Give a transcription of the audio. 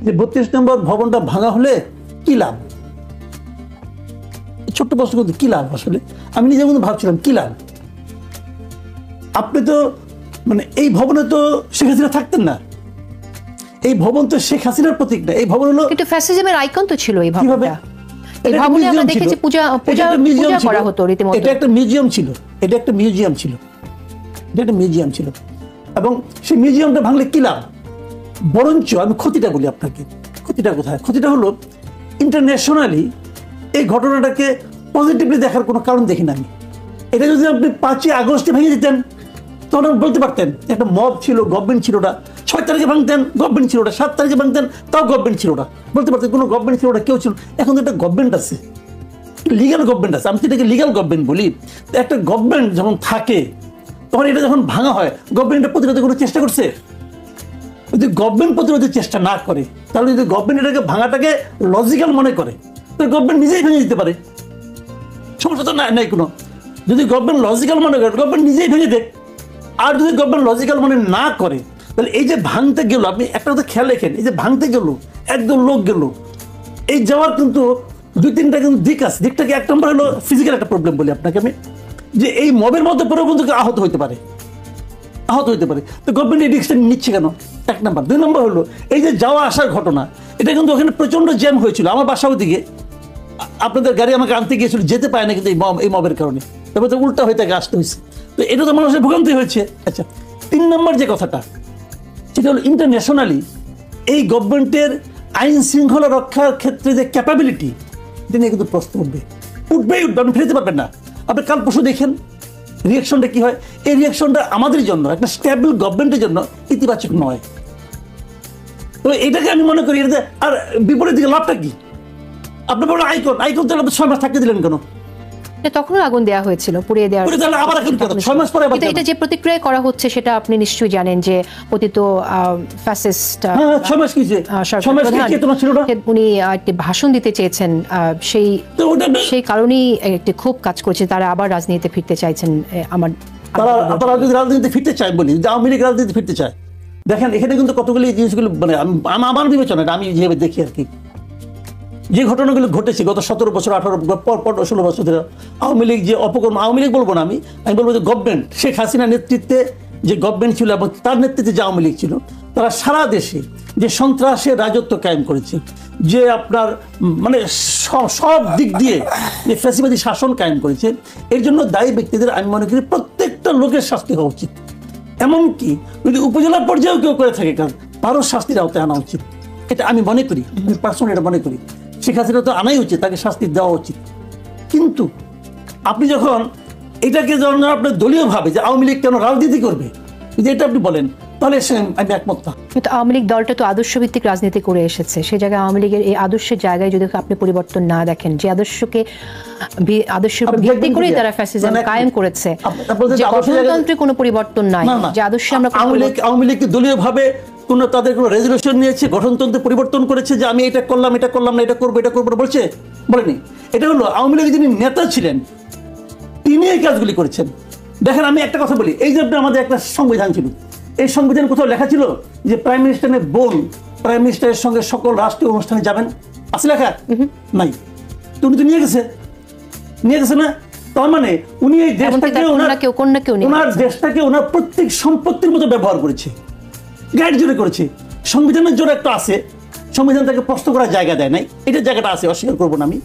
যে 32 নম্বর ভবনটা ভাঙা হলে কি লাভ? ছোট্ট প্রশ্ন করতে কি লাভ? আসলে আমি নিজের মধ্যে ভাবছিলাম কি লাভ। আপনি তো মানে এই ভবনে তো শেখ হাসিনা থাকতেন না, এই ভবন তো শেখ হাসিনার প্রতীক না, এই ভবন হলো কিন্তু ফ্যাসিজমের আইকন তো ছিল এই কিভাবে? ভবনটা। এই ভবনে আমরা দেখেছি পূজা করা হতো রীতিমতো। এটা একটা মিউজিয়াম ছিল, এটা একটা মিউজিয়াম ছিল, এটা একটা মিউজিয়াম ছিল। এবং সেই মিউজিয়ামটা ভাঙলে কি লাভ? বরঞ্চ আমি ক্ষতিটা বলি আপনাকে। ক্ষতিটা কোথায়? ক্ষতিটা হলো ইন্টারন্যাশনালি এই ঘটনাটাকে পজিটিভলি দেখার কোনো কারণ দেখি না আমি। এটা যদি আপনি 5ই আগস্টে ভেঙে দিতেন তখন বলতে পারতেন একটা মব ছিল, গভর্নমেন্ট ছিল না। 6 তারিখে ভাঙতেন, গভর্নমেন্ট ছিল না। 7 তারিখে ভাঙতেন, তাও গভর্নমেন্ট ছিল না। বলতে পারতেন কোনো গভর্নমেন্ট ছিল না, কেউ ছিল। এখন তো একটা গভর্নমেন্ট আছে, লিগ্যাল গভর্নমেন্ট আছে, আমি এটাকে লিগ্যাল গভর্নমেন্ট বলি। একটা গভর্নমেন্ট যখন থাকে তখন এটা যখন ভাঙা হয়, গভর্নমেন্টের প্রতিরোধের কোনো চেষ্টা করছে? যদি গভর্নমেন্ট প্রতিরোধের চেষ্টা না করে, তাহলে যদি গভর্নমেন্ট এটাকে ভাঙাটাকে লজিক্যাল মনে করে, তো গভর্নমেন্ট নিজেই ভেঙে দিতে পারে, সমস্যা তো নাই কোনো। যদি গভর্নমেন্ট লজিক্যাল মনে করে, গভর্নমেন্ট নিজেই ভেঙে দেয়। আর যদি গভর্নমেন্ট লজিক্যাল মনে না করে, তাহলে এই যে ভাঙতে গেল, আপনি একটা কথা খেয়াল রেখেন, এই যে ভাঙতে গেল একদম লোক গেল, এই যাওয়ার কিন্তু 2-3টা কিন্তু দিক আছে। দিকটাকে 1 নম্বর হলো ফিজিক্যাল একটা প্রবলেম বলি আপনাকে আমি, যে এই মবের মধ্যে পরেও কিন্তু আহত হইতে পারে, আহত হইতে পারে। তো গভর্নমেন্ট এই রিস্কটা নিচ্ছে কেন? 1 নম্বর। 2 নম্বর হলো এই যে যাওয়া আসার ঘটনা, এটা কিন্তু ওখানে প্রচন্ড জ্যাম হয়েছিল। আমার বাসাও দিকে আপনাদের গাড়ি আমাকে আনতে গিয়েছিল, যেতে পারে না কিন্তু এই মবের কারণে, তারপরে তো উল্টা হয়ে তাকে আসতে হয়েছে। তো এটা তো মানুষের ভোগান্তি হয়েছে। আচ্ছা, 3 নম্বর যে কথাটা, সেটা হলো ইন্টারন্যাশনালি এই গভর্নমেন্টের আইন শৃঙ্খলা রক্ষার ক্ষেত্রে যে ক্যাপাবিলিটি, এটা নিয়ে কিন্তু প্রশ্ন উঠবে, উঠবেই উঠবে, আপনি ফেরতে পারবেন না। আপনি কাল পরশু দেখেন রিয়াকশনটা কি হয়। এই রিয়াকশনটা আমাদের জন্য, একটা স্টেবল গভর্নমেন্টের জন্য ইতিবাচক নয়। তো এটাকে আমি মনে করি, এটাতে আর বিপরীত দিকে লাভটা কি? আপনি বলেন আইকন, আইকন তাহলে আপনি 6 মাস থাকতে দিলেন কেন? তখনও আগুন দেওয়া হয়েছিল, পুড়িয়ে দেওয়া। আবার এখন 6 মাস পরে এটা যে প্রতিক্রিয়া করা হচ্ছে সেটা আপনি নিশ্চয়ই জানেন, যে পতিত ফ্যাসিস্ট 6 মাস কি যে 6 মাস কি তোমার ছিল না? উনি একটি ভাষণ দিতে চেয়েছেন, সেই কারণেই একটি ক্ষোভ কাজ করছে। তারা আবার রাজনীতিতে ফিরতে চাইছেন। তারা যদি রাজনীতিতে ফিরতে চায়, বলি যে আওয়ামী লীগ রাজনীতিতে ফিরতে চায়, দেখেন এখানে কিন্তু কতগুলি জিনিসগুলো মানে আমার বিবেচনা, আমি যেভাবে দেখি আর কি, যে ঘটনাগুলো ঘটেছে গত 17 বছর 18 পর 16 বছর ধরে আওয়ামী লীগ যে অপকর্ম, আওয়ামী লীগ বলবো না, আমি বলবো যে গভর্নমেন্ট, শেখ হাসিনার নেতৃত্বে যে গভর্নমেন্ট ছিল এবং তার নেতৃত্বে যে আওয়ামী লীগ ছিল, তারা সারা দেশে যে সন্ত্রাসের রাজত্ব কায়েম করেছে, যে আপনার মানে সব দিক দিয়ে যে ফ্যাসিবাদী শাসন কায়েম করেছে, এর জন্য দায়ী ব্যক্তিদের আমি মনে করি প্রত্যেকটা লোকের শাস্তি হওয়া উচিত। এমনকি যদি উপজেলা পর্যায়েও কেউ করে থাকে, তারও শাস্তির আওতায় আনা উচিত। এটা আমি মনে করি, আমি পার্সোনালি এটা মনে করি। শেখ হাসিনা তো আনাই উচিত, তাকে শাস্তি দেওয়া উচিত। কিন্তু আপনি যখন এটাকে যখন আপনার দলীয়ভাবে যে আওয়ামী লীগ কেন রাজনীতি করবে, যদি এটা আপনি বলেন, তাহলে আমি একমত না। কিন্তু আওয়ামী লীগ দলটা তো আদর্শভিত্তিক রাজনীতি করে এসেছে। সেই জায়গায় আওয়ামী লীগের এই আদর্শের জায়গায় যদি আপনি পরিবর্তন না দেখেন, যে আদর্শের উপর ভিত্তি করেই তারা ফ্যাসিজম কায়েম করেছে, যে গঠনতন্ত্রে কোনো পরিবর্তন নাই, যে আদর্শে আমরা আওয়ামী লীগ দলীয়ভাবে কোনো তাদের কোনো রেজলিউশন নিয়েছে, গঠনতন্ত্রে পরিবর্তন করেছে, যে আমি এটা করলাম না, এটা করবো না বলছে, বলেনি। এটা হলো আওয়ামী লীগের যিনি নেতা ছিলেন তিনি এই কাজগুলি করেছেন। দেখেন আমি একটা কথা বলি, এই যে আমাদের একটা সংবিধান ছিল, এই সংবিধান কোথাও লেখা ছিল যে প্রাইম মিনিস্টারের বোন প্রাইম মিনিস্টারের সঙ্গে সকল রাষ্ট্রীয় অনুষ্ঠানে যাবেন? আছে লেখা? নাই। তো উনি তো নিয়ে গেছে না? তার মানে উনি এই দেশটাকে ওনার দেশটাকে ওনার প্রত্যেক সম্পত্তির মতো ব্যবহার করেছে, গাইড জোরে করেছে। সংবিধানের জোরে একটা আছে, সংবিধান তাকে প্রশ্ন করার জায়গা দেয় নাই, এটা জায়গাটা আছে, অস্বীকার করবো না আমি।